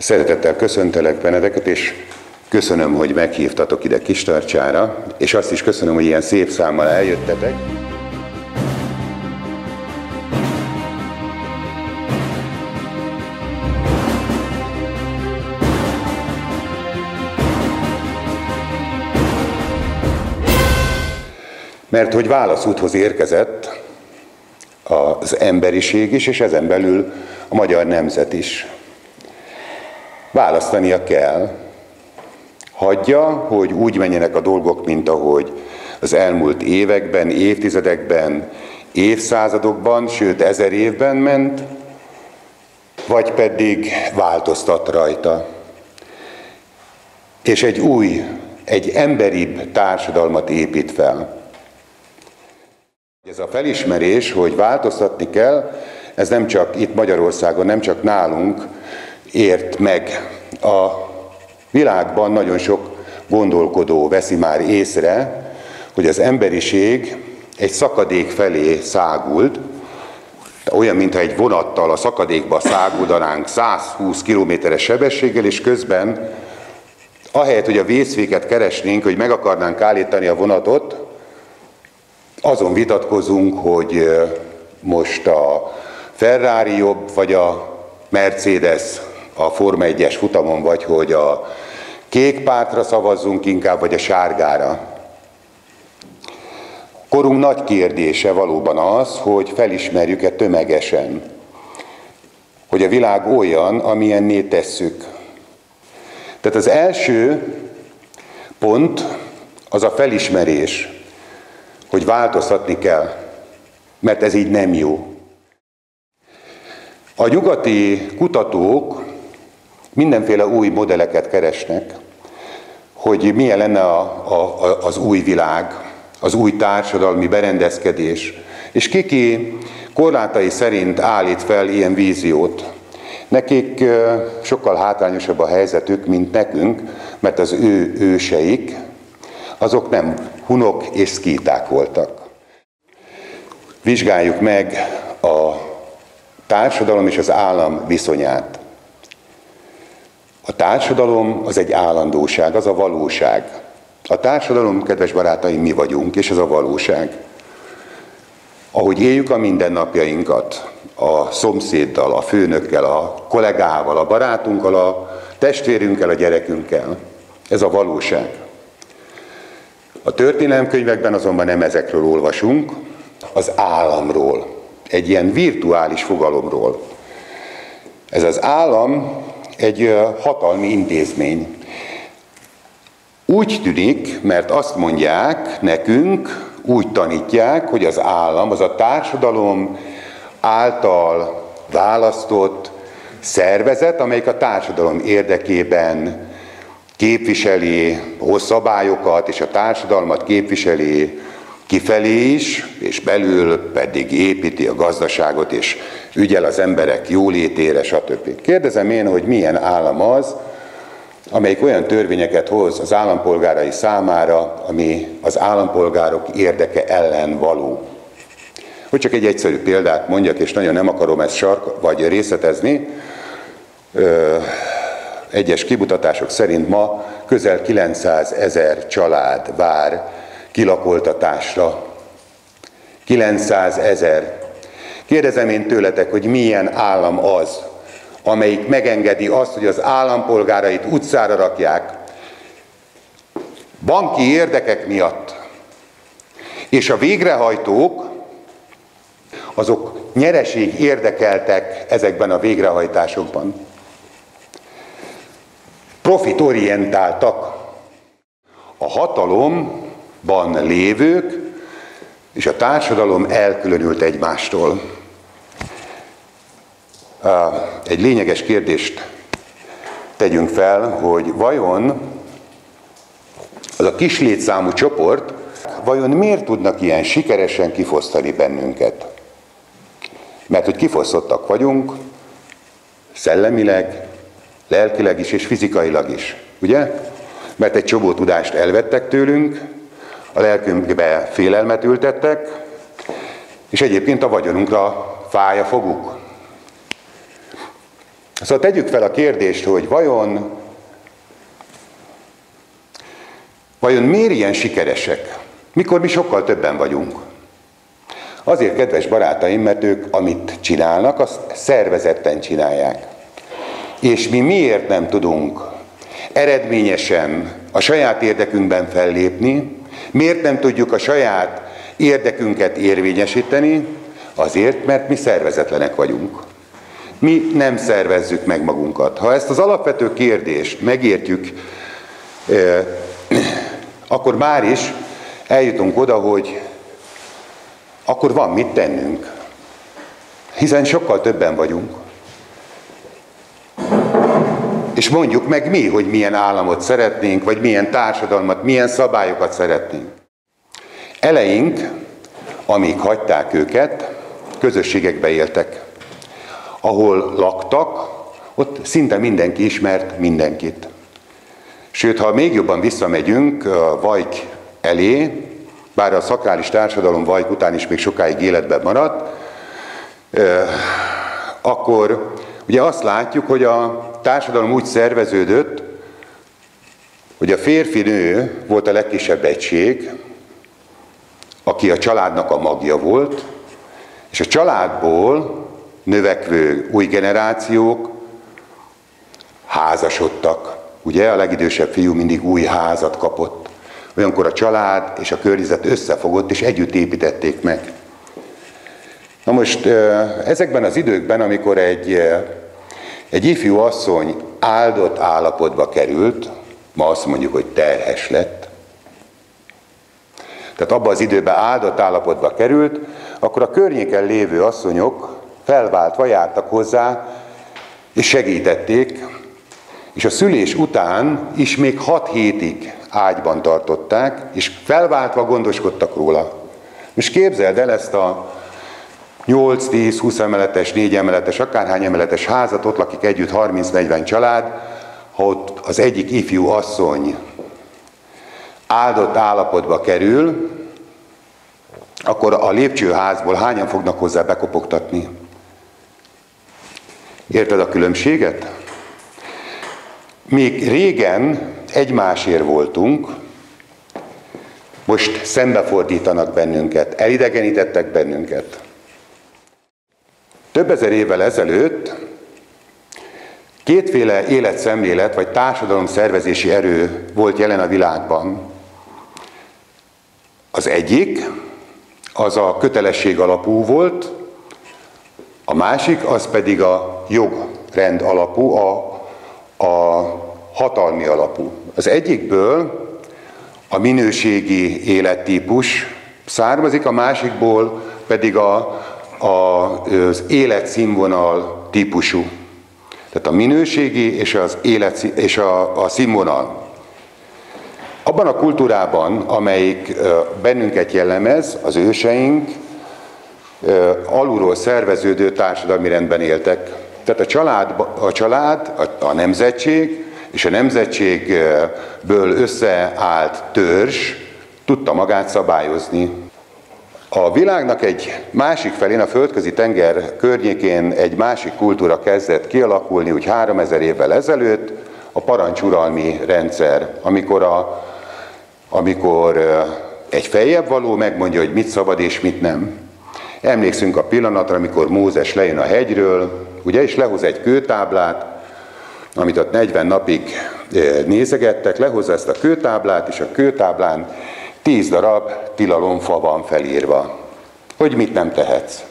Szeretettel köszöntelek benneteket, és köszönöm, hogy meghívtatok ide Kistarcsára, és azt is köszönöm, hogy ilyen szép számmal eljöttetek. Mert hogy válaszúthoz érkezett az emberiség is, és ezen belül a magyar nemzet is. Választania kell. Hagyja, hogy úgy menjenek a dolgok, mint ahogy az elmúlt években, évtizedekben, évszázadokban, sőt 1000 évben ment, vagy pedig változtat rajta. És egy emberibb társadalmat épít fel. Ez a felismerés, hogy változtatni kell, ez nem csak itt Magyarországon, nem csak nálunk ért meg. A világban nagyon sok gondolkodó veszi már észre, hogy az emberiség egy szakadék felé száguld, olyan, mintha egy vonattal a szakadékba száguldanánk 120 km/s sebességgel, és közben ahelyett, hogy a vészféket keresnénk, hogy meg akarnánk állítani a vonatot, azon vitatkozunk, hogy most a Ferrari jobb, vagy a Mercedes a Forma 1-es futamon, vagy hogy a kék pártra szavazzunk inkább, vagy a sárgára. Korunk nagy kérdése valóban az, hogy felismerjük-e tömegesen, hogy a világ olyan, amilyenné tesszük. Tehát az első pont az a felismerés, hogy változtatni kell, mert ez így nem jó. A nyugati kutatók mindenféle új modelleket keresnek, hogy milyen lenne az új világ, az új társadalmi berendezkedés, és ki korlátai szerint állít fel ilyen víziót. Nekik sokkal hátrányosabb a helyzetük, mint nekünk, mert az ő őseik, azok nem hunok és szkíták voltak. Vizsgáljuk meg a társadalom és az állam viszonyát. A társadalom az egy állandóság, az a valóság. A társadalom, kedves barátaim, mi vagyunk, és ez a valóság. Ahogy éljük a mindennapjainkat, a szomszéddal, a főnökkel, a kollégával, a barátunkkal, a testvérünkkel, a gyerekünkkel. Ez a valóság. A történelemkönyvekben azonban nem ezekről olvasunk, az államról, egy ilyen virtuális fogalomról. Ez az állam egy hatalmi intézmény. Úgy tűnik, mert azt mondják nekünk, úgy tanítják, hogy az állam az a társadalom által választott szervezet, amelyik a társadalom érdekében képviseli, hoz szabályokat, és a társadalmat képviseli kifelé is, és belül pedig építi a gazdaságot, és ügyel az emberek jólétére, stb. Kérdezem én, hogy milyen állam az, amelyik olyan törvényeket hoz az állampolgárai számára, ami az állampolgárok érdeke ellen való. Hogy csak egy egyszerű példát mondjak, és nagyon nem akarom ezt vagy részletezni, egyes kimutatások szerint ma közel 900 000 család vár kilakoltatásra. 900 000. Kérdezem én tőletek, hogy milyen állam az, amelyik megengedi azt, hogy az állampolgárait utcára rakják banki érdekek miatt. És a végrehajtók, azok nyereség érdekeltek ezekben a végrehajtásokban. Profitorientáltak. A hatalomban lévők és a társadalom elkülönült egymástól. Egy lényeges kérdést tegyünk fel, hogy vajon az a kis létszámú csoport, vajon miért tudnak ilyen sikeresen kifosztani bennünket? Mert hogy kifosztottak vagyunk, szellemileg, lelkileg is és fizikailag is, ugye? Mert egy csomó tudást elvettek tőlünk, a lelkünkbe félelmet ültettek, és egyébként a vagyonunkra fáj a foguk. Szóval tegyük fel a kérdést, hogy vajon miért ilyen sikeresek? Mikor mi sokkal többen vagyunk? Azért, kedves barátaim, mert ők, amit csinálnak, azt szervezetten csinálják. És mi miért nem tudunk eredményesen a saját érdekünkben fellépni? Miért nem tudjuk a saját érdekünket érvényesíteni? Azért, mert mi szervezetlenek vagyunk. Mi nem szervezzük meg magunkat. Ha ezt az alapvető kérdést megértjük, akkor már is eljutunk oda, hogy akkor van mit tennünk. Hiszen sokkal többen vagyunk. És mondjuk meg mi, hogy milyen államot szeretnénk, vagy milyen társadalmat, milyen szabályokat szeretnénk. Eleink, amíg hagyták őket, közösségekbe éltek. Ahol laktak, ott szinte mindenki ismert mindenkit. Sőt, ha még jobban visszamegyünk a Vajk elé, bár a szakrális társadalom Vajk után is még sokáig életben maradt, akkor ugye azt látjuk, hogy a társadalom úgy szerveződött, hogy a férfi-nő volt a legkisebb egység, aki a családnak a magja volt, és a családból növekvő új generációk házasodtak. Ugye a legidősebb fiú mindig új házat kapott. Olyankor a család és a környezet összefogott, és együtt építették meg. Na most ezekben az időkben, amikor egy ifjú asszony áldott állapotba került, ma azt mondjuk, hogy terhes lett, tehát abban az időben áldott állapotba került, akkor a környéken lévő asszonyok felváltva jártak hozzá, és segítették, és a szülés után is még 6 hétig ágyban tartották, és felváltva gondoskodtak róla. Most képzeld el ezt a 8-10-20 emeletes, 4 emeletes, akárhány emeletes házat, ott lakik együtt 30-40 család, ha ott az egyik ifjú asszony áldott állapotba kerül, akkor a lépcsőházból hányan fognak hozzá bekopogtatni? Érted a különbséget? Még régen egymásért voltunk, most szembefordítanak bennünket, elidegenítettek bennünket. Több ezer évvel ezelőtt kétféle életszemlélet vagy társadalomszervezési erő volt jelen a világban. Az egyik, az a kötelesség alapú volt, a másik, az pedig a jogrend alapú, a hatalmi alapú. Az egyikből a minőségi élettípus származik, a másikból pedig az életszínvonal típusú. Tehát a minőségi és a színvonal. Abban a kultúrában, amelyik bennünket jellemez, az őseink alulról szerveződő társadalmi rendben éltek. Tehát a család, a nemzetség és a nemzetségből összeállt törzs tudta magát szabályozni. A világnak egy másik felén, a földközi tenger környékén egy másik kultúra kezdett kialakulni, úgy 3000 évvel ezelőtt, a parancsuralmi rendszer, amikor egy feljebb való megmondja, hogy mit szabad és mit nem. Emlékszünk a pillanatra, amikor Mózes lejön a hegyről, ugye, és lehoz egy kőtáblát, amit ott 40 napig nézegettek, lehozza ezt a kőtáblát, és a kőtáblán 10 darab tilalomfa van felírva, hogy mit nem tehetsz.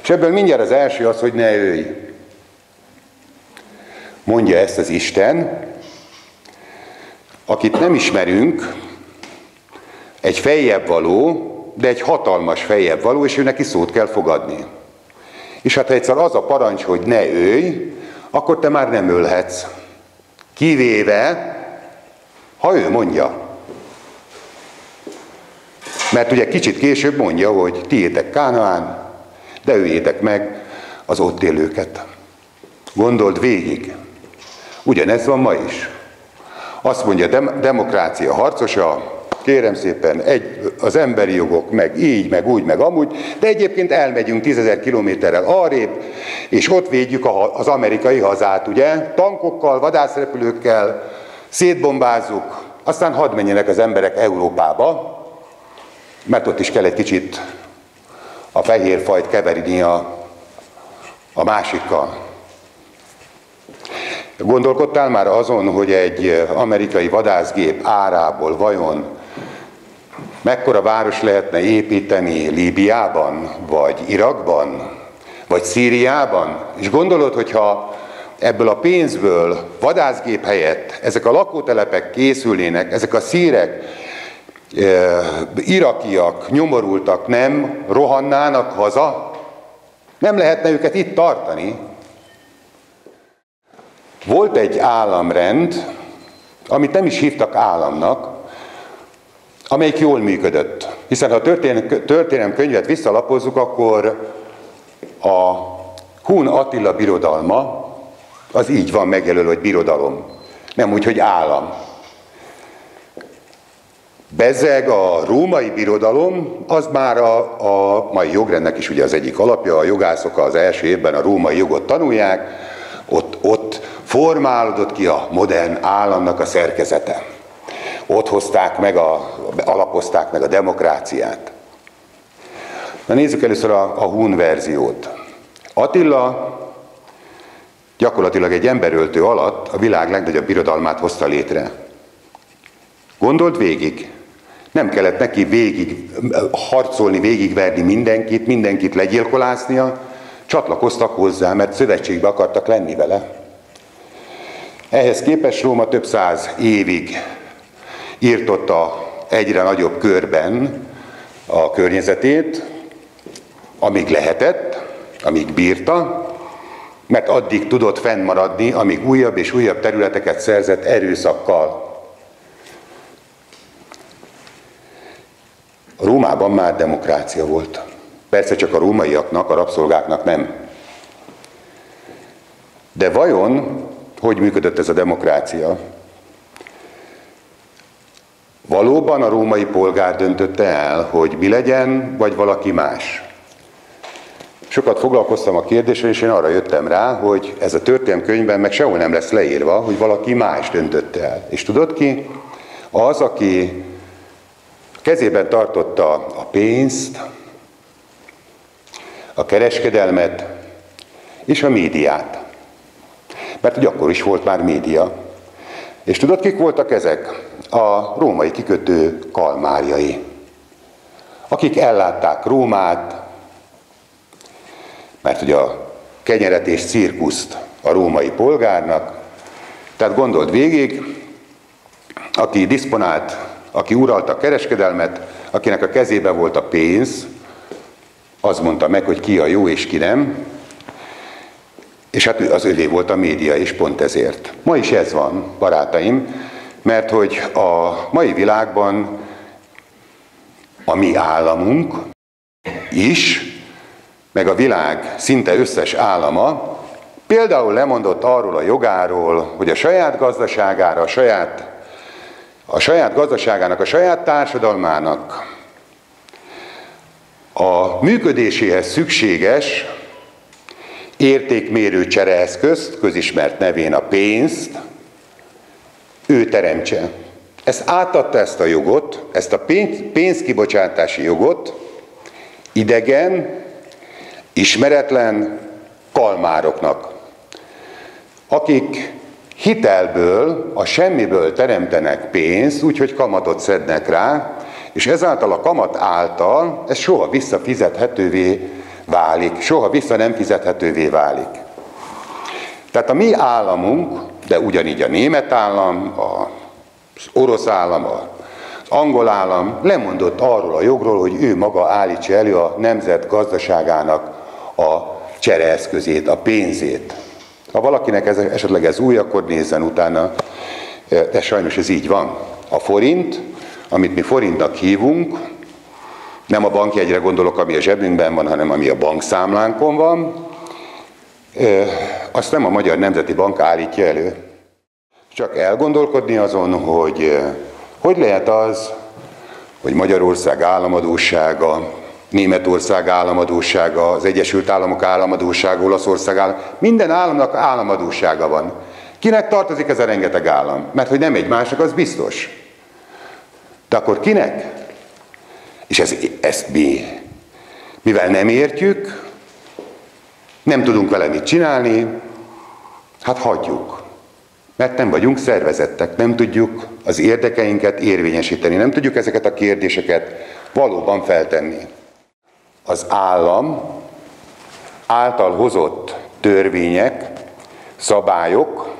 És ebből mindjárt az első az, hogy ne ölj. Mondja ezt az Isten, akit nem ismerünk, egy feljebb való, de egy hatalmas feljebb való, és ő neki szót kell fogadni. És hát ha egyszer az a parancs, hogy ne ölj, akkor te már nem ölhetsz. Kivéve, ha ő mondja. Mert ugye kicsit később mondja, hogy tiétek Kánaán, de öljétek meg az ott élőket. Gondold végig. Ugyanez van ma is. Azt mondja demokrácia harcosa, kérem szépen, az emberi jogok, meg így, meg úgy, meg amúgy, de egyébként elmegyünk 10 000 kilométerrel arrébb, és ott védjük az amerikai hazát, ugye? Tankokkal, vadászrepülőkkel, szétbombázzuk, aztán hadd menjenek az emberek Európába, mert ott is kell egy kicsit a fehér fajt keverni a másikkal. Gondolkodtál már azon, hogy egy amerikai vadászgép árából vajon mekkora város lehetne építeni Líbiában, vagy Irakban, vagy Szíriában? És gondolod, hogyha ebből a pénzből vadászgép helyett ezek a lakótelepek készülnének, ezek a szírek, irakiak, nyomorultak nem rohannának haza? Nem lehetne őket itt tartani? Volt egy államrend, amit nem is hívtak államnak, amelyik jól működött. Hiszen ha a történelemkönyvet visszalapozzuk, akkor a Hun Attila birodalma, az így van megjelölve, hogy birodalom, nem úgy, hogy állam. Bezzeg a római birodalom, az már a mai jogrendnek is ugye az egyik alapja, a jogászok az első évben a római jogot tanulják, ott formálódott ki a modern államnak a szerkezete. Ott alapozták meg a demokráciát. Na nézzük először a Hun verziót. Attila gyakorlatilag egy emberöltő alatt a világ legnagyobb birodalmát hozta létre. Gondold végig, nem kellett neki harcolni, végigverni mindenkit legyilkoláznia, csatlakoztak hozzá, mert szövetségbe akartak lenni vele. Ehhez képest Róma több száz évig írtotta egyre nagyobb körben a környezetét, amíg lehetett, amíg bírta, mert addig tudott fennmaradni, amíg újabb és újabb területeket szerzett erőszakkal. Rómában már demokrácia volt. Persze csak a rómaiaknak, a rabszolgáknak nem. De vajon hogy működött ez a demokrácia? Valóban a római polgár döntötte el, hogy mi legyen, vagy valaki más? Sokat foglalkoztam a kérdéssel, és én arra jöttem rá, hogy ez a történelemkönyvben meg sehol nem lesz leírva, hogy valaki más döntötte el. És tudod ki? Az, aki kezében tartotta a pénzt, a kereskedelmet és a médiát. Mert hogy akkor is volt már média. És tudod, kik voltak ezek? A római kikötő kalmárjai, akik ellátták Rómát, mert hogy a kenyeret és cirkuszt a római polgárnak. Tehát gondold végig, aki diszponált, aki uralta a kereskedelmet, akinek a kezébe volt a pénz, az mondta meg, hogy ki a jó és ki nem, és hát az övé volt a média is pont ezért. Ma is ez van, barátaim, mert hogy a mai világban a mi államunk is, meg a világ szinte összes állama például lemondott arról a jogáról, hogy a saját gazdaságára, a saját gazdaságának, a saját társadalmának a működéséhez szükséges értékmérő csereeszközt, közismert nevén a pénzt, ő teremtse. Átadta ezt a jogot, ezt a pénzkibocsátási jogot idegen, ismeretlen kalmároknak, akik hitelből, a semmiből teremtenek pénzt, úgyhogy kamatot szednek rá, és ezáltal a kamat által ez soha visszafizethetővé válik, soha vissza nem fizethetővé válik. Tehát a mi államunk, de ugyanígy a német állam, az orosz állam, az angol állam lemondott arról a jogról, hogy ő maga állítsa elő a nemzet gazdaságának a csereeszközét, a pénzét. Ha valakinek esetleg ez új, akkor nézzen utána, de sajnos ez így van. A forint, amit mi forintnak hívunk, nem a bankjegyre gondolok, ami a zsebünkben van, hanem ami a bankszámlánkon van, azt nem a Magyar Nemzeti Bank állítja elő. Csak elgondolkodni azon, hogy lehet az, hogy Magyarország államadóssága, Németország államadóssága, az Egyesült Államok államadóssága, Olaszország államadóssága, minden államnak államadóssága van. Kinek tartozik ez a rengeteg állam? Mert hogy nem egymásnak, az biztos. De akkor kinek? És ezt mivel nem értjük, nem tudunk vele mit csinálni, hát hagyjuk. Mert nem vagyunk szervezettek, nem tudjuk az érdekeinket érvényesíteni, nem tudjuk ezeket a kérdéseket valóban feltenni. Az állam által hozott törvények, szabályok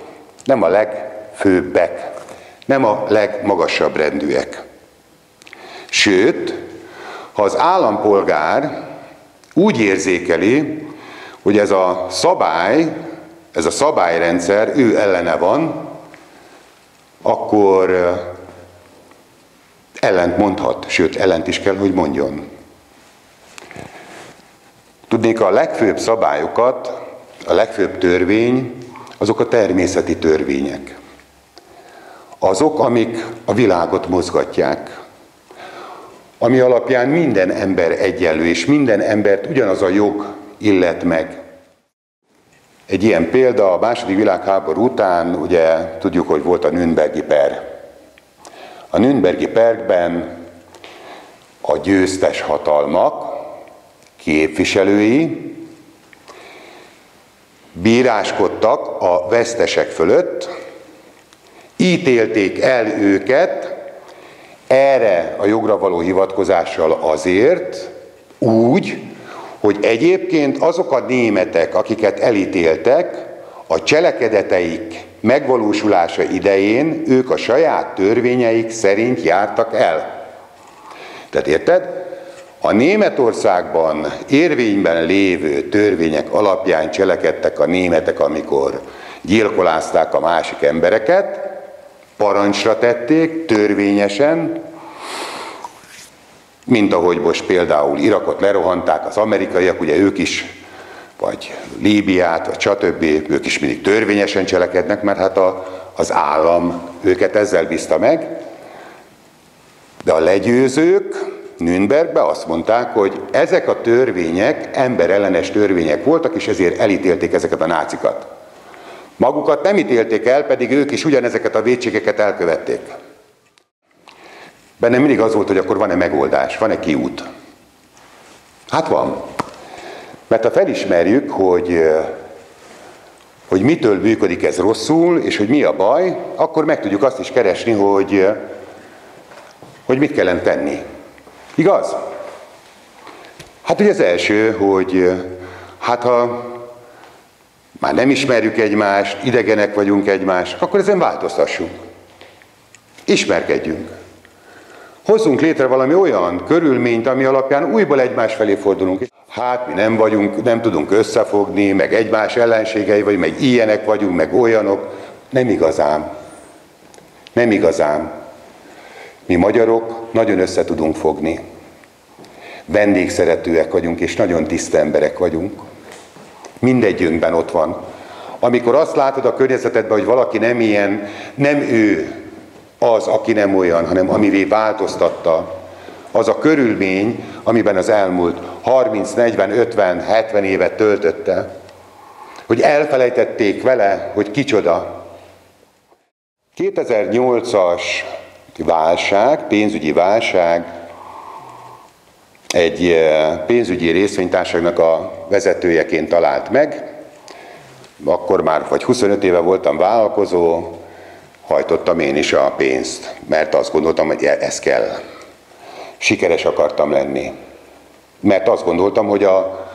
nem a legfőbbek, nem a legmagasabb rendűek. Sőt, ha az állampolgár úgy érzékeli, hogy ez a szabályrendszer ő ellene van, akkor ellent mondhat, sőt, ellent is kell, hogy mondjon. Tudnék, a legfőbb szabályokat, a legfőbb törvény, azok a természeti törvények. Azok, amik a világot mozgatják. Ami alapján minden ember egyenlő, és minden embert ugyanaz a jog illet meg. Egy ilyen példa, a II. Világháború után, ugye tudjuk, hogy volt a Nürnbergi per. A Nürnbergi perben a győztes hatalmak képviselői bíráskodtak a vesztesek fölött, ítélték el őket erre a jogra való hivatkozással azért, úgy, hogy egyébként azok a németek, akiket elítéltek, a cselekedeteik megvalósulása idején ők a saját törvényeik szerint jártak el. Tehát érted? A Németországban érvényben lévő törvények alapján cselekedtek a németek, amikor gyilkolázták a másik embereket, parancsra tették, törvényesen, mint ahogy most például Irakot lerohanták az amerikaiak, ugye ők is, vagy Líbiát, vagy stb., ők is mindig törvényesen cselekednek, mert hát az állam őket ezzel bízta meg. De a legyőzők Nürnbergben azt mondták, hogy ezek a törvények emberellenes törvények voltak, és ezért elítélték ezeket a nácikat. Magukat nem ítélték el, pedig ők is ugyanezeket a vétségeket elkövették. Bennem mindig az volt, hogy akkor van-e megoldás, van-e kiút. Hát van. Mert ha felismerjük, hogy mitől működik ez rosszul, és hogy mi a baj, akkor meg tudjuk azt is keresni, hogy mit kellene tenni. Igaz? Hát ugye az első, hogy hát ha már nem ismerjük egymást, idegenek vagyunk egymás, akkor ezen változtassunk. Ismerkedjünk. Hozzunk létre valami olyan körülményt, ami alapján újból egymás felé fordulunk. Hát mi nem tudunk összefogni, meg egymás ellenségei vagyunk, meg ilyenek vagyunk, meg olyanok. Nem igazán. Nem igazán. Mi magyarok nagyon össze tudunk fogni. Vendégszeretőek vagyunk, és nagyon tiszta emberek vagyunk. Mindegyünkben ott van. Amikor azt látod a környezetedben, hogy valaki nem ilyen, nem ő az, aki nem olyan, hanem amivé változtatta, az a körülmény, amiben az elmúlt 30, 40, 50, 70 évet töltötte, hogy elfelejtették vele, hogy kicsoda. 2008-as válság, pénzügyi válság, egy pénzügyi részvénytársaságnak a vezetőjeként talált meg. Akkor már vagy 25 éve voltam vállalkozó, hajtottam én is a pénzt, mert azt gondoltam, hogy ez kell. Sikeres akartam lenni. Mert azt gondoltam, hogy a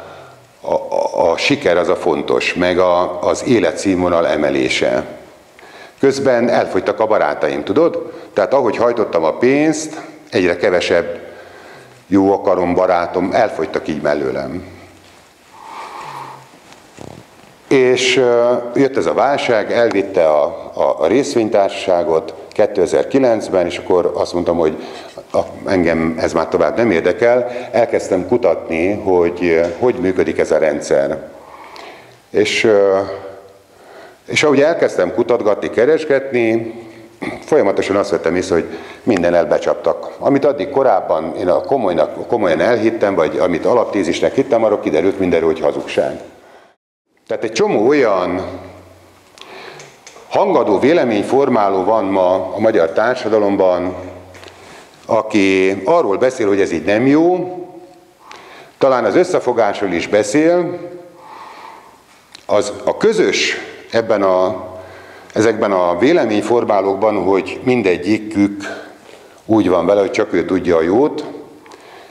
siker az a fontos, meg az életszínvonal emelése. Közben elfogytak a barátaim, tudod? Tehát ahogy hajtottam a pénzt, egyre kevesebb jó akarom, barátom, elfogytak így mellőlem. És jött ez a válság, elvitte a részvénytársaságot 2009-ben, és akkor azt mondtam, hogy engem ez már tovább nem érdekel. Elkezdtem kutatni, hogy működik ez a rendszer. És ahogy elkezdtem kutatgatni, keresgetni, folyamatosan azt vettem észre, hogy minden elbecsaptak. Amit addig korábban én komolyan elhittem, vagy amit alaptézisnek hittem, arról kiderült mindenről, hogy hazugság. Tehát egy csomó olyan hangadó véleményformáló van ma a magyar társadalomban, aki arról beszél, hogy ez így nem jó, talán az összefogásról is beszél, a közös ezekben a véleményformálókban, hogy mindegyikük úgy van vele, hogy csak ő tudja a jót,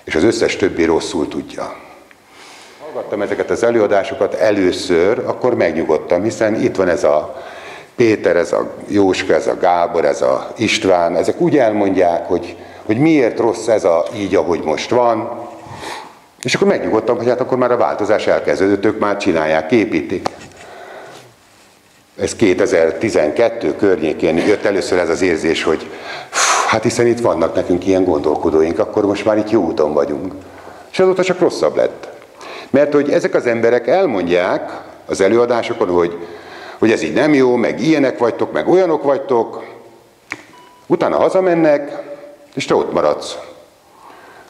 és az összes többi rosszul tudja. Hallgattam ezeket az előadásokat először, akkor megnyugodtam, hiszen itt van ez a Péter, ez a Jóska, ez a Gábor, ez a István, ezek úgy elmondják, hogy miért rossz ez így, ahogy most van. És akkor megnyugodtam, hogy hát akkor már a változás elkezdődött, ők már csinálják, építik. Ez 2012 környékén jött először ez az érzés, hogy hát hiszen itt vannak nekünk ilyen gondolkodóink, akkor most már itt jó úton vagyunk. És azóta csak rosszabb lett. Mert hogy ezek az emberek elmondják az előadásokon, hogy ez így nem jó, meg ilyenek vagytok, meg olyanok vagytok, utána hazamennek, és te ott maradsz.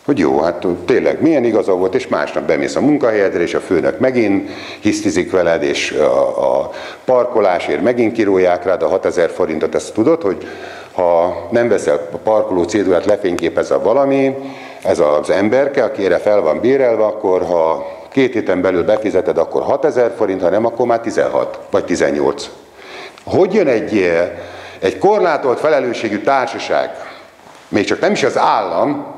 Hogy jó, hát tényleg milyen igaza volt, és másnap bemész a munkahelyedre, és a főnök megint hisztizik veled, és a parkolásért megint kirólják rád a 6000 forintot. Ezt tudod, hogy ha nem veszel a parkoló cédulát, lefényképezzel valami, ez az emberke, aki erre fel van bérelve, akkor ha 2 héten belül befizeted, akkor 6000 forint, ha nem, akkor már 16 vagy 18. Hogy jön egy korlátolt felelősségű társaság, még csak nem is az állam,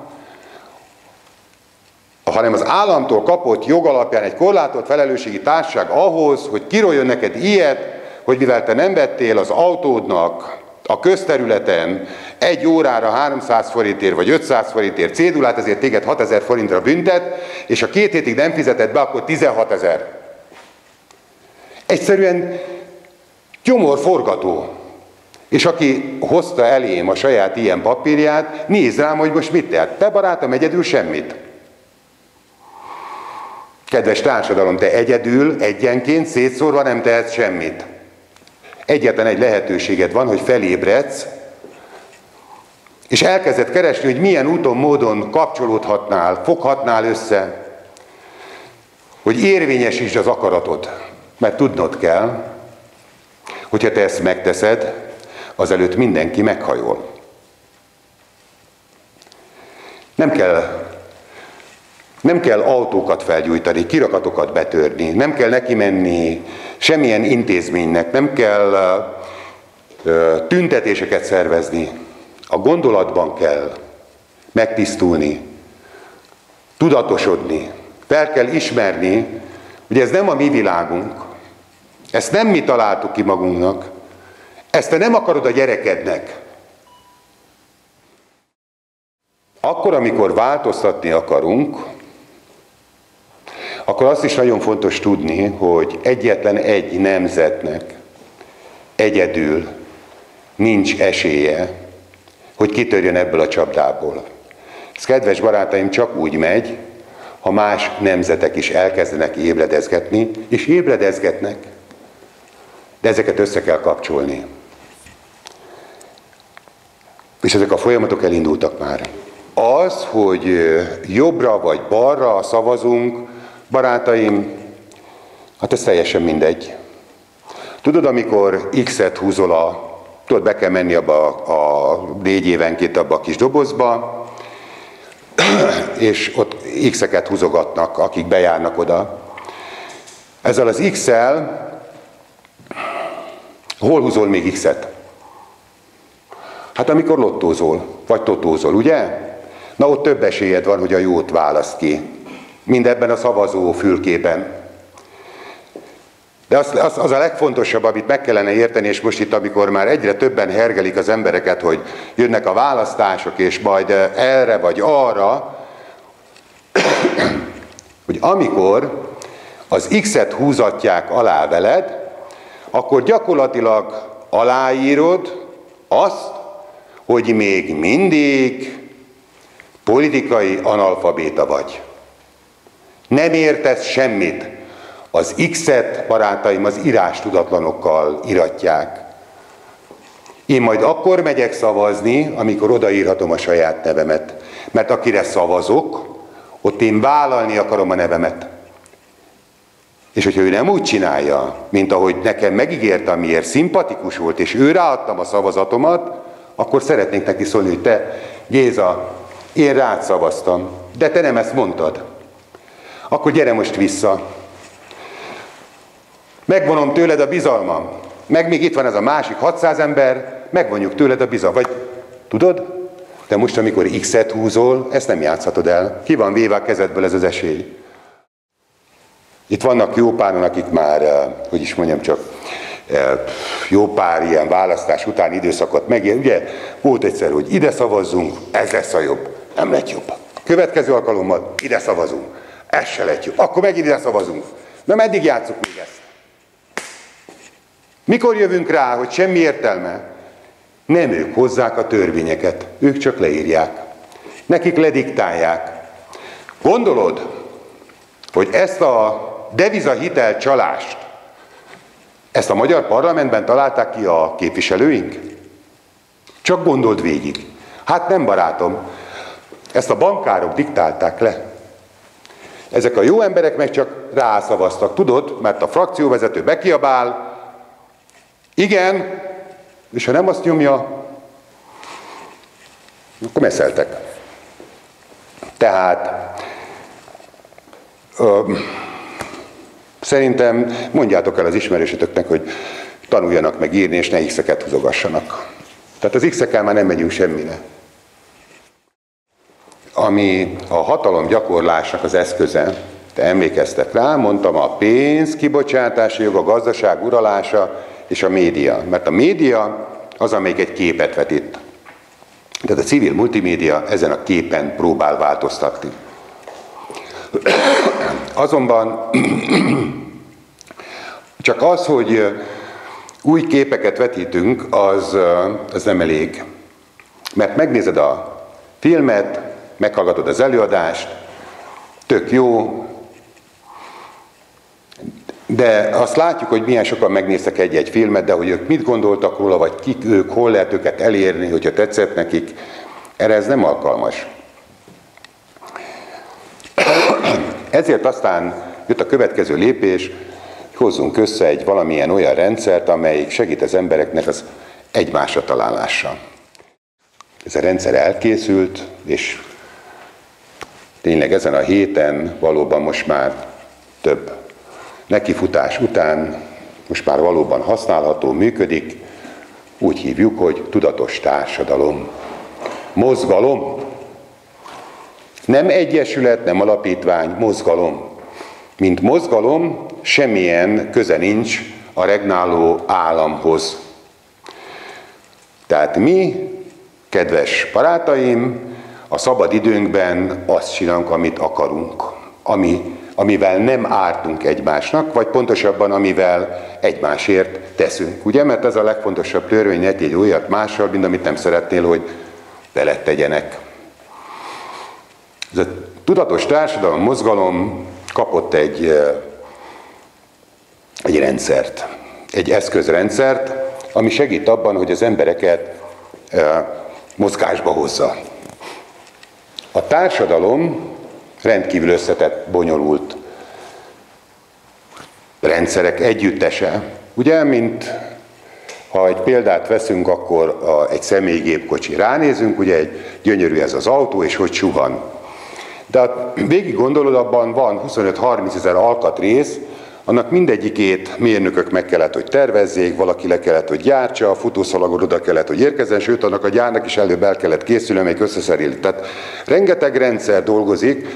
hanem az államtól kapott jog alapján egy korlátolt felelősségi társaság ahhoz, hogy kiróljon neked ilyet, hogy mivel te nem vettél az autódnak a közterületen 1 órára 300 forintért vagy 500 forintért cédulát, ezért téged 6000 forintra büntet, és ha 2 hétig nem fizeted be, akkor 16 000. Egyszerűen gyomorforgató. És aki hozta elém a saját ilyen papírját, nézd rám, hogy most mit tehet. Te barátom, egyedül semmit. Kedves társadalom, te egyedül, egyenként, szétszórva nem tehetsz semmit. Egyetlen egy lehetőséged van, hogy felébredsz, és elkezded keresni, hogy milyen úton, módon kapcsolódhatnál, foghatnál össze, hogy érvényesítsd az akaratod. Mert tudnod kell, hogyha te ezt megteszed, azelőtt mindenki meghajol. Nem kell autókat felgyújtani, kirakatokat betörni, nem kell neki menni semmilyen intézménynek, nem kell tüntetéseket szervezni. A gondolatban kell megtisztulni, tudatosodni, fel kell ismerni, hogy ez nem a mi világunk, ezt nem mi találtuk ki magunknak, ezt te nem akarod a gyerekednek. Akkor, amikor változtatni akarunk, akkor azt is nagyon fontos tudni, hogy egyetlen egy nemzetnek egyedül nincs esélye, hogy kitörjön ebből a csapdából. Ez, kedves barátaim, csak úgy megy, ha más nemzetek is elkezdenek ébredezgetni, és ébredezgetnek. De ezeket össze kell kapcsolni. És ezek a folyamatok elindultak már. Az, hogy jobbra vagy balra szavazunk, barátaim, hát ez teljesen mindegy. Tudod, amikor X-et húzol tudod, be kell menni abba a 4 évenként abba a kis dobozba, és ott X-eket húzogatnak, akik bejárnak oda. Ezzel az X-el, hol húzol még X-et? Hát amikor lottózol, vagy totózol, ugye? Na ott több esélyed van, hogy a jót választ ki. Mindebben a szavazó fülkében. De az a legfontosabb, amit meg kellene érteni, és most itt, amikor már egyre többen hergelik az embereket, hogy jönnek a választások, és majd erre vagy arra, hogy amikor az X-et húzatják alá veled, akkor gyakorlatilag aláírod azt, hogy még mindig politikai analfabéta vagy. Nem értesz semmit. Az X-et, barátaim, az írástudatlanokkal iratják. Én majd akkor megyek szavazni, amikor odaírhatom a saját nevemet. Mert akire szavazok, ott én vállalni akarom a nevemet. És hogyha ő nem úgy csinálja, mint ahogy nekem megígérte, miért szimpatikus volt, és ő ráadtam a szavazatomat, akkor szeretnék neki szólni, hogy te, Géza, én rád szavaztam, de te nem ezt mondtad. Akkor gyere most vissza. Megvonom tőled a bizalmam. Meg még itt van ez a másik 600 ember, megvonjuk tőled a bizalmat. Vagy tudod, de most, amikor X-et húzol, ezt nem játszhatod el. Ki van véve a kezedből ez az esély? Itt vannak jó páran, akik már, hogy is mondjam csak, jó pár ilyen választás utáni időszakot megél. Ugye volt egyszer, hogy ide szavazzunk, ez lesz a jobb. Nem lett jobb. Következő alkalommal ide szavazunk. Ez se lett jobb. Akkor megint ide szavazunk. Na meddig játsszuk még ezt? Mikor jövünk rá, hogy semmi értelme? Nem ők hozzák a törvényeket, ők csak leírják. Nekik lediktálják. Gondolod, hogy ezt a devizahitel csalást, ezt a magyar parlamentben találták ki a képviselőink? Csak gondold végig. Hát nem, barátom, ezt a bankárok diktálták le. Ezek a jó emberek meg csak rászavaztak, tudod, mert a frakcióvezető bekiabál, igen, és ha nem azt nyomja, akkor messzeltek. Tehát szerintem mondjátok el az ismerősötöknek, hogy tanuljanak meg írni, és ne X-eket húzogassanak. Tehát az X-ekkel már nem megyünk semmire. Ami a hatalom gyakorlásnak az eszköze, te emlékeztek rá, mondtam, a pénz kibocsátási jog, a gazdaság uralása és a média. Mert a média az, amelyik egy képet vetít. Tehát a civil multimédia ezen a képen próbál változtatni. Azonban csak az, hogy új képeket vetítünk, az nem elég. Mert megnézed a filmet, meghallgatod az előadást, tök jó, de azt látjuk, hogy milyen sokan megnéztek egy-egy filmet, de hogy ők mit gondoltak róla, vagy kik ők, hol lehet őket elérni, hogyha tetszett nekik, erre ez nem alkalmas. Ezért aztán jött a következő lépés, hogy hozzunk össze egy valamilyen olyan rendszert, amelyik segít az embereknek az egymásra találása. Ez a rendszer elkészült, és tényleg ezen a héten valóban most már több nekifutás után most már valóban használható, működik. Úgy hívjuk, hogy tudatos társadalom. Mozgalom. Nem egyesület, nem alapítvány, mozgalom. Mint mozgalom semmilyen köze nincs a regnáló államhoz. Tehát mi, kedves barátaim, a szabad időnkben azt csinálunk, amit akarunk. Amivel nem ártunk egymásnak, vagy pontosabban, amivel egymásért teszünk. Ugye? Mert ez a legfontosabb törvény, ne tégy olyat mással, mint amit nem szeretnél, hogy veled tegyenek. Ez a tudatos társadalom, mozgalom kapott egy rendszert, egy eszközrendszert, ami segít abban, hogy az embereket mozgásba hozza. A társadalom rendkívül összetett, bonyolult rendszerek együttese. Ugye, mint ha egy példát veszünk, akkor egy személygépkocsi. Ránézünk, ugye egy gyönyörű ez az autó, és hogy suhan. De végig gondolod, abban van 25-30 ezer alkatrész, annak mindegyikét mérnökök meg kellett, hogy tervezzék, valaki le kellett, hogy gyártsa, a futószalagon oda kellett, hogy érkezzen, sőt, annak a gyárnak is előbb el kellett készülni, amelyik összeszereli. Tehát rengeteg rendszer dolgozik,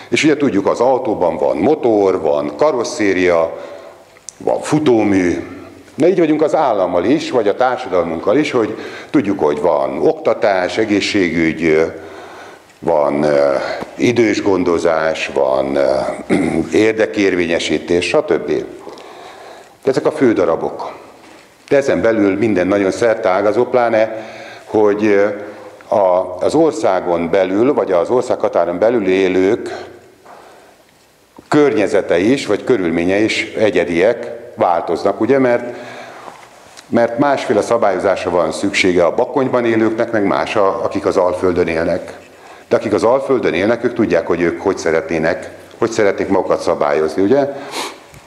és ugye tudjuk, az autóban van motor, van karosszéria, van futómű. Na így vagyunk az állammal is, vagy a társadalmunkkal is, hogy tudjuk, hogy van oktatás, egészségügy, van idős gondozás, van érdekérvényesítés, stb. De ezek a fő darabok. De ezen belül minden nagyon szerteágazó, pláne, hogy az országon belül, vagy az országhatáron belül élők környezete is, vagy körülménye is egyediek, változnak, ugye, mert mert másféle szabályozásra van szüksége a Bakonyban élőknek, meg más, akik az Alföldön élnek. De akik az Alföldön élnek, ők tudják, hogy ők hogy szeretnék magukat szabályozni, ugye?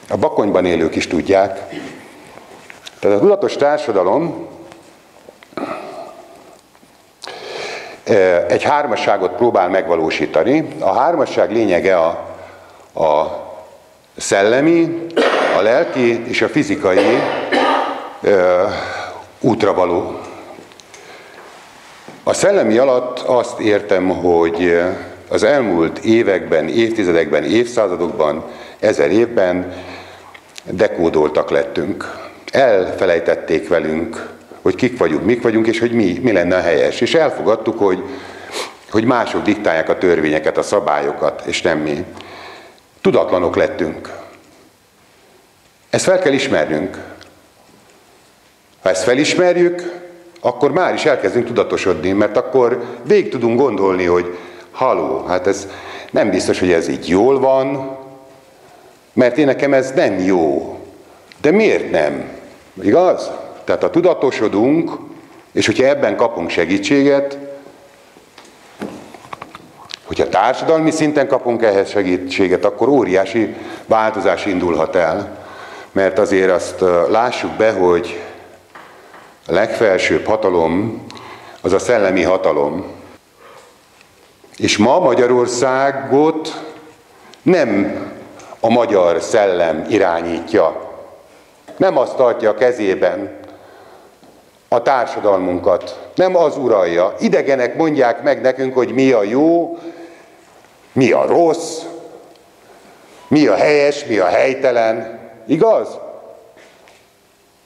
A Bakonyban élők is tudják. Tehát a tudatos társadalom egy hármasságot próbál megvalósítani. A hármasság lényege a szellemi, a lelki és a fizikai útra való. A szellemi alatt azt értem, hogy az elmúlt években, évtizedekben, évszázadokban, 1000 évben dekódoltak lettünk. Elfelejtették velünk, hogy kik vagyunk, mik vagyunk, és hogy mi lenne a helyes. És elfogadtuk, hogy mások diktálják a törvényeket, a szabályokat, és nem mi. Tudatlanok lettünk. Ezt fel kell ismernünk. Ha ezt felismerjük, akkor már is elkezdünk tudatosodni, mert akkor végig tudunk gondolni, hogy haló, hát ez nem biztos, hogy ez így jól van, mert nekem ez nem jó. De miért nem? Igaz? Tehát ha tudatosodunk, és hogyha ebben kapunk segítséget, hogyha társadalmi szinten kapunk ehhez segítséget, akkor óriási változás indulhat el. Mert azért azt lássuk be, hogy a legfelsőbb hatalom az a szellemi hatalom. És ma Magyarországot nem a magyar szellem irányítja. Nem azt tartja a kezében a társadalmunkat. Nem az uralja. Idegenek mondják meg nekünk, hogy mi a jó, mi a rossz, mi a helyes, mi a helytelen. Igaz?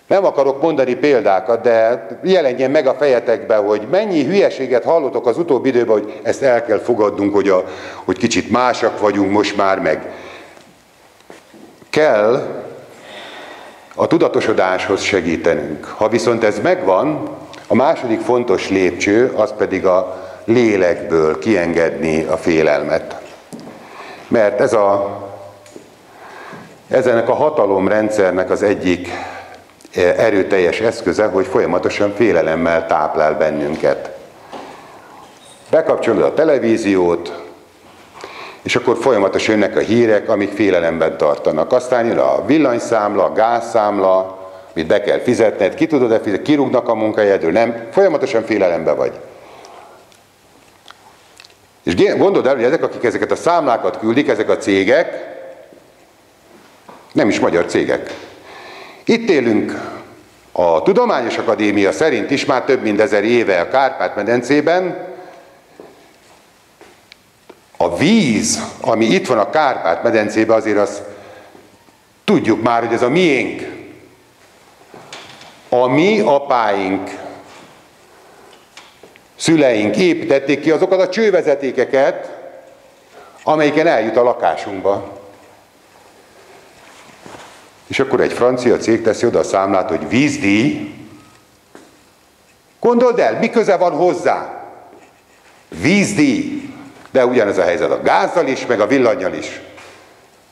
Nem akarok mondani példákat, de jelenjen meg a fejetekbe, hogy mennyi hülyeséget hallotok az utóbbi időben, hogy ezt el kell fogadnunk, hogy kicsit másak vagyunk most már, meg kell a tudatosodáshoz segítenünk. Ha viszont ez megvan, a második fontos lépcső, az pedig a lélekből kiengedni a félelmet. Mert ezenek a hatalomrendszernek az egyik erőteljes eszköze, hogy folyamatosan félelemmel táplál bennünket. Bekapcsolod a televíziót, és akkor folyamatosan jönnek a hírek, amik félelemben tartanak. Aztán jön a villanyszámla, a gázszámla, amit be kell fizetned, ki tudod-e fizetni, kirúgnak a munkahelyedről, nem, folyamatosan félelemben vagy. És gondold el, hogy ezek, akik ezeket a számlákat küldik, ezek a cégek, nem is magyar cégek. Itt élünk a Tudományos Akadémia szerint is már több mint 1000 éve a Kárpát-medencében. A víz, ami itt van a Kárpát-medencében, azért azt tudjuk már, hogy ez a miénk. A mi apáink, szüleink építették ki azokat a csővezetékeket, amelyiken eljut a lakásunkba. És akkor egy francia cég teszi oda a számlát, hogy vízdíj. Gondold el, mi köze van hozzá? Vízdíj. De ugyanez a helyzet a gázzal is, meg a villannyal is.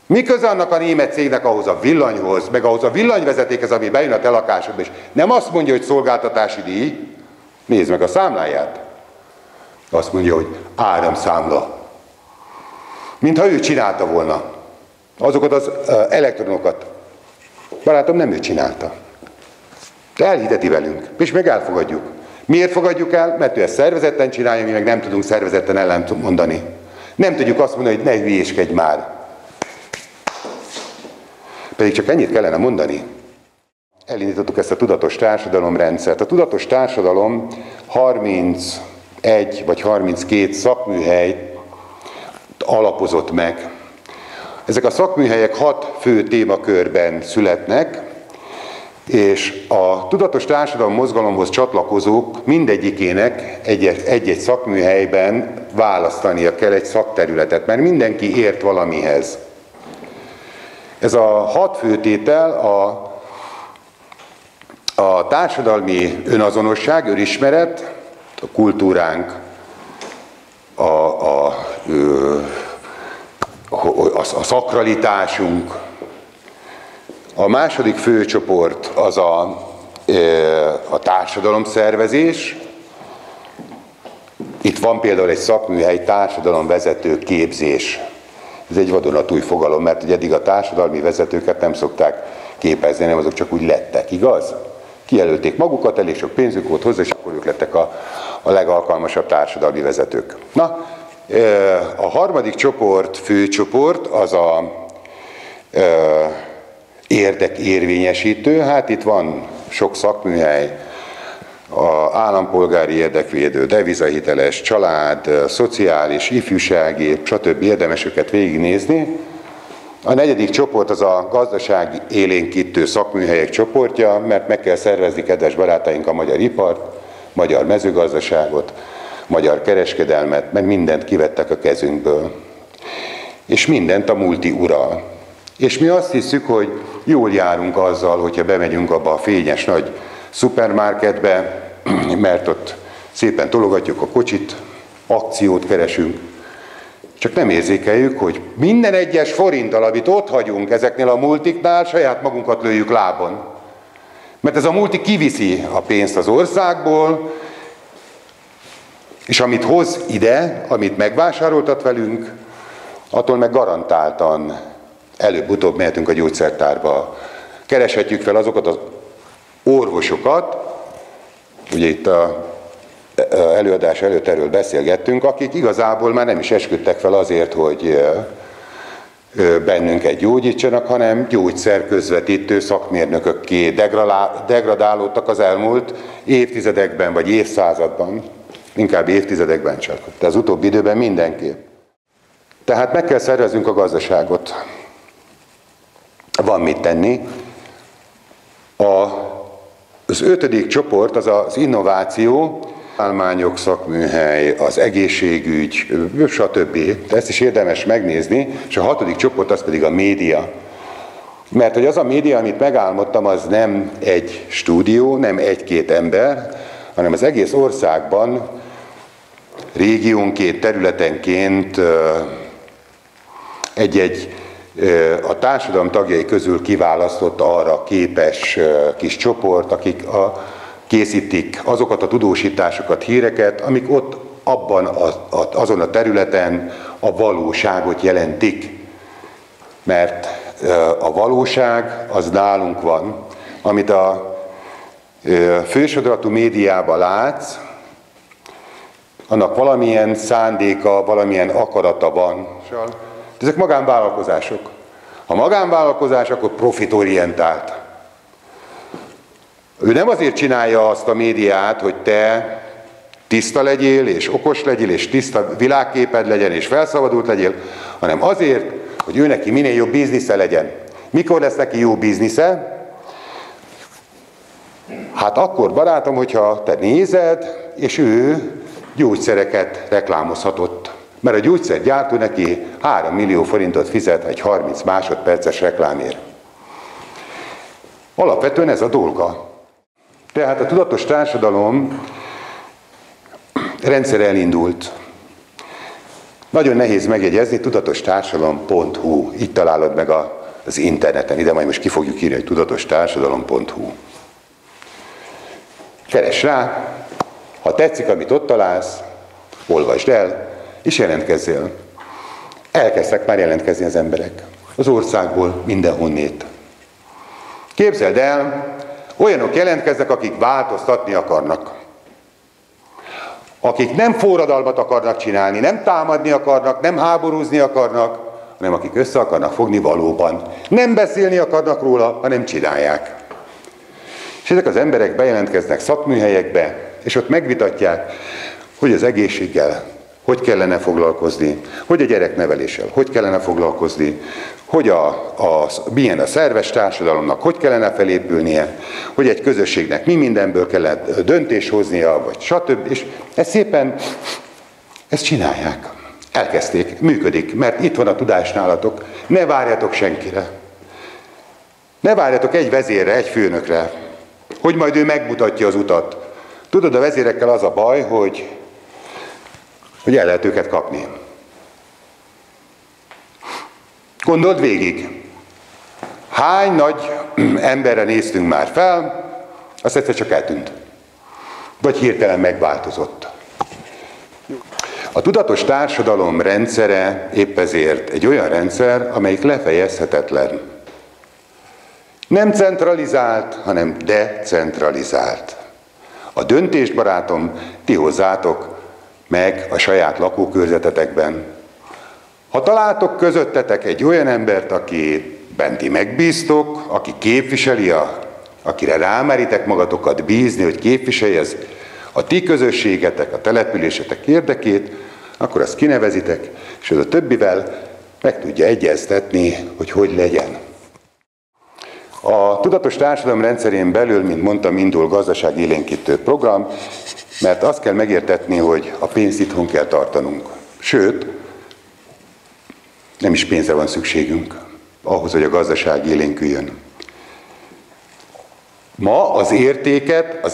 Mi köze annak a német cégnek ahhoz a villanyhoz, meg ahhoz a villanyvezetékhez, ami bejön a te lakásodba, és nem azt mondja, hogy szolgáltatási díj, nézd meg a számláját. Azt mondja, hogy áramszámla. Mintha ő csinálta volna azokat az elektronokat. Barátom, nem ő csinálta. De elhiteti velünk, és meg elfogadjuk. Miért fogadjuk el? Mert ő ezt szervezetten csinálja, mi meg nem tudunk szervezetten ellent mondani. Nem tudjuk azt mondani, hogy ne hülyéskedj már. Pedig csak ennyit kellene mondani. Elindítottuk ezt a tudatos társadalomrendszert. A tudatos társadalom 31 vagy 32 szakműhely alapozott meg. Ezek a szakműhelyek 6 fő témakörben születnek, és a tudatos társadalom mozgalomhoz csatlakozók mindegyikének egy-egy szakműhelyben választania kell egy szakterületet, mert mindenki ért valamihez. Ez a 6 főtétel a társadalmi önazonosság, önismeret, a kultúránk, a szakralitásunk. A második főcsoport az a a társadalomszervezés. Itt van például egy szakműhely, társadalomvezető képzés. Ez egy vadonatúj fogalom, mert ugye eddig a társadalmi vezetőket nem szokták képezni, hanem azok csak úgy lettek, igaz? Kijelölték magukat, elég sok pénzük volt hozzá, és akkor ők lettek a legalkalmasabb társadalmi vezetők. Na, a harmadik csoport, főcsoport, az a érdekérvényesítő. Hát itt van sok szakműhely, a állampolgári érdekvédő, devizahiteles, család, szociális, ifjúsági, stb. Érdemes őket végignézni. A negyedik csoport az a gazdasági élénkítő szakműhelyek csoportja, mert meg kell szervezni, kedves barátaink, a magyar ipart, magyar mezőgazdaságot, magyar kereskedelmet, mert mindent kivettek a kezünkből. És mindent a multi ural. És mi azt hiszük, hogy jól járunk azzal, hogyha bemegyünk abba a fényes nagy szupermarketbe, mert ott szépen tologatjuk a kocsit, akciót keresünk. Csak nem érzékeljük, hogy minden egyes forinttal, amit ott hagyunk ezeknél a multiknál, saját magunkat lőjük lábon. Mert ez a multi kiviszi a pénzt az országból, és amit hoz ide, amit megvásároltat velünk, attól meg garantáltan előbb-utóbb mehetünk a gyógyszertárba. Kereshetjük fel azokat az orvosokat, ugye itt a előadás előtt erről beszélgettünk, akik igazából már nem is esküdtek fel azért, hogy bennünket gyógyítsanak, hanem gyógyszerközvetítő szakmérnökökké degradálódtak az elmúlt évtizedekben, vagy évszázadban, inkább évtizedekben csak, de az utóbbi időben mindenképp. Tehát meg kell szerveznünk a gazdaságot. Van mit tenni. Az ötödik csoport az az innováció, állmányok, szakműhely, az egészségügy, stb. Ezt is érdemes megnézni, és a hatodik csoport az pedig a média. Mert hogy az a média, amit megálmodtam, az nem egy stúdió, nem egy-két ember, hanem az egész országban, régiónként, területenként egy-egy a társadalom tagjai közül kiválasztott arra képes kis csoport, akik készítik azokat a tudósításokat, híreket, amik ott azon a területen a valóságot jelentik. Mert a valóság az nálunk van. Amit a fősodratú médiában látsz, annak valamilyen szándéka, valamilyen akarata van. Ezek magánvállalkozások. Ha magánvállalkozás, akkor profitorientált. Ő nem azért csinálja azt a médiát, hogy te tiszta legyél, és okos legyél, és tiszta világképed legyen, és felszabadult legyél, hanem azért, hogy ő neki minél jobb biznisze legyen. Mikor lesz neki jó biznisze? Hát akkor, barátom, hogyha te nézed, és ő gyógyszereket reklámozhatott. Mert a gyógyszergyártó neki 3 millió forintot fizet egy 30 másodperces reklámért. Alapvetően ez a dolga. Tehát a tudatos társadalom rendszer elindult. Nagyon nehéz megjegyezni, tudatostársadalom.hu. Így találod meg az interneten. Ide majd most ki fogjuk írni, hogy tudatostársadalom.hu. Keresd rá, ha tetszik, amit ott találsz, olvasd el, és jelentkezzél. Elkezdtek már jelentkezni az emberek. Az országból, mindenhonnét. Képzeld el, olyanok jelentkeznek, akik változtatni akarnak. Akik nem forradalmat akarnak csinálni, nem támadni akarnak, nem háborúzni akarnak, hanem akik össze akarnak fogni valóban. Nem beszélni akarnak róla, hanem csinálják. És ezek az emberek bejelentkeznek szakműhelyekbe, és ott megvitatják, hogy az egészséggel hogy kellene foglalkozni, hogy a gyerekneveléssel hogy kellene foglalkozni, hogy milyen a szerves társadalomnak, hogy kellene felépülnie, hogy egy közösségnek mi mindenből kellene döntést hoznia, vagy stb. És ezt csinálják. Elkezdték, működik, mert itt van a tudás nálatok. Ne várjatok senkire. Ne várjatok egy vezérre, egy főnökre, hogy majd ő megmutatja az utat. Tudod, a vezérekkel az a baj, hogy el lehet őket kapni. Gondold végig, hány nagy emberre néztünk már fel, Azt egyszer csak eltűnt. Vagy hirtelen megváltozott. A tudatos társadalom rendszere épp ezért egy olyan rendszer, amelyik lefejezhetetlen. Nem centralizált, hanem decentralizált. A döntést, barátom, ti hozzátok meg a saját lakókörzetetekben. Ha találtok közöttetek egy olyan embert, akiben ti megbíztok, aki képviseli, akire rámeritek magatokat bízni, hogy képviselje a ti közösségetek, a településetek érdekét, akkor azt kinevezitek, és az a többivel meg tudja egyeztetni, hogy hogy legyen. A tudatos társadalom rendszerén belül, mint mondtam, indul gazdaságélénkítő program, mert azt kell megértetni, hogy a pénzt itthon kell tartanunk. Sőt, nem is pénzre van szükségünk ahhoz, hogy a gazdaság élénküljön. Ma az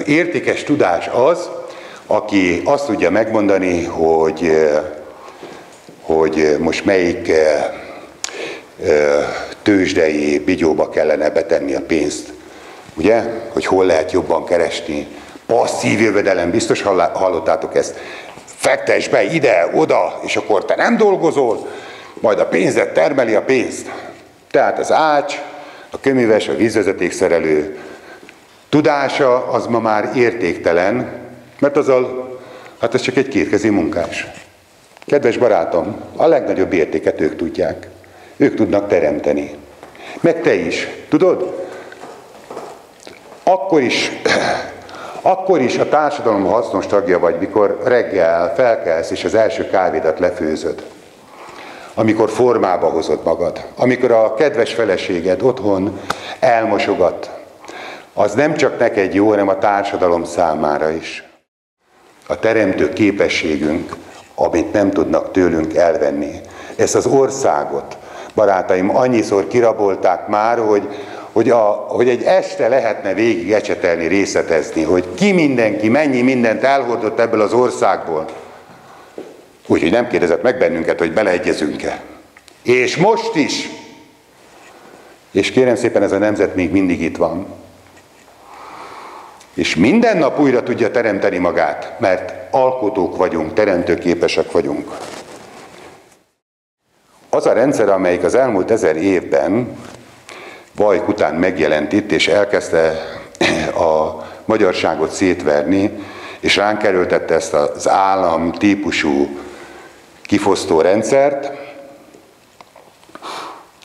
értékes tudás az, aki azt tudja megmondani, hogy most melyik tőzsdei bigyóba kellene betenni a pénzt. Ugye? Hogy hol lehet jobban keresni. Passzív jövedelem, biztos hallottátok ezt. Fektess be ide, oda, és akkor te nem dolgozol, majd a pénzed termeli a pénzt. Tehát az ács, a köműves, a vízvezetékszerelő tudása az ma már értéktelen, mert hát ez csak egy kétkezi munkás. Kedves barátom, a legnagyobb értéket ők tudják. Ők tudnak teremteni. Meg te is. Tudod? Akkor is a társadalom hasznos tagja vagy, mikor reggel felkelsz és az első kávédat lefőzöd. Amikor formába hozod magad. Amikor a kedves feleséged otthon elmosogat. Az nem csak neked jó, hanem a társadalom számára is. A teremtő képességünk, amit nem tudnak tőlünk elvenni. Ezt az országot, barátaim, annyiszor kirabolták már, hogy egy este lehetne végig ecsetelni, részletezni, hogy ki mindenki, mennyi mindent elhordott ebből az országból. Úgyhogy nem kérdezett meg bennünket, hogy beleegyezünk-e. És most is. És kérem szépen, ez a nemzet még mindig itt van. És minden nap újra tudja teremteni magát, mert alkotók vagyunk, teremtőképesek vagyunk. Az a rendszer, amelyik az elmúlt 1000 évben Vajk után megjelent itt, és elkezdte a magyarságot szétverni, és ránk erőltette ezt az állam típusú kifosztó rendszert,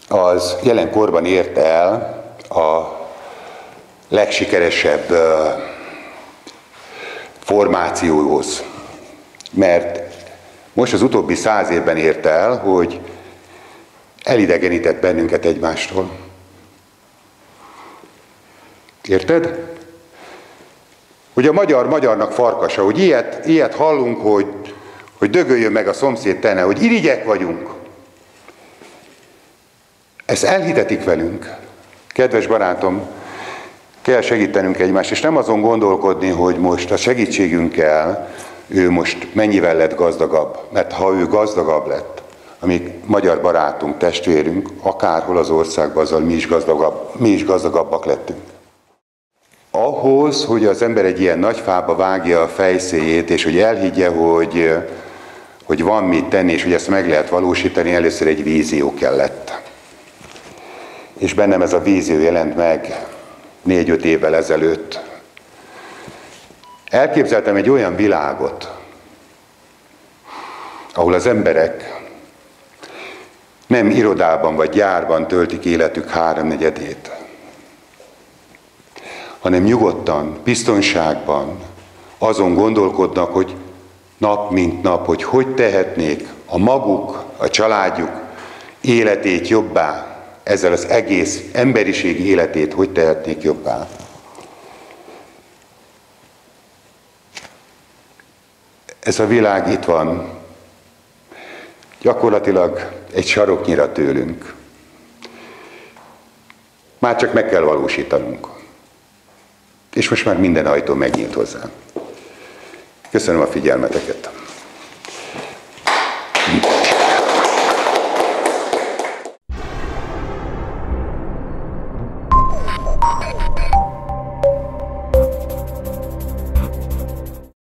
az jelenkorban érte el a legsikeresebb formációhoz. Mert most az utóbbi 100 évben érte el, hogy elidegenített bennünket egymástól. Érted? Hogy a magyar magyarnak farkasa, hogy ilyet hallunk, hogy dögöljön meg a szomszéd tene, hogy irigyek vagyunk. Ezt elhitetik velünk. Kedves barátom, kell segítenünk egymást, és nem azon gondolkodni, hogy most a segítségünkkel ő most mennyivel lett gazdagabb. Mert ha ő gazdagabb lett, amíg magyar barátunk, testvérünk, akárhol az országban, azzal mi is gazdagabbak lettünk. Ahhoz, hogy az ember egy ilyen nagy fába vágja a fejszéjét, és hogy elhiggye, hogy van mit tenni, és hogy ezt meg lehet valósítani, először egy vízió kellett. És bennem ez a vízió jelent meg 4-5 évvel ezelőtt. Elképzeltem egy olyan világot, ahol az emberek nem irodában vagy gyárban töltik életük 3/4, hanem nyugodtan, biztonságban azon gondolkodnak, hogy nap mint nap, hogy tehetnék a maguk, a családjuk életét jobbá, ezzel az egész emberiség életét hogy tehetnék jobbá. Ez a világ itt van, gyakorlatilag egy saroknyira tőlünk. Már csak meg kell valósítanunk. És most már minden ajtó megnyílt hozzá. Köszönöm a figyelmeteket!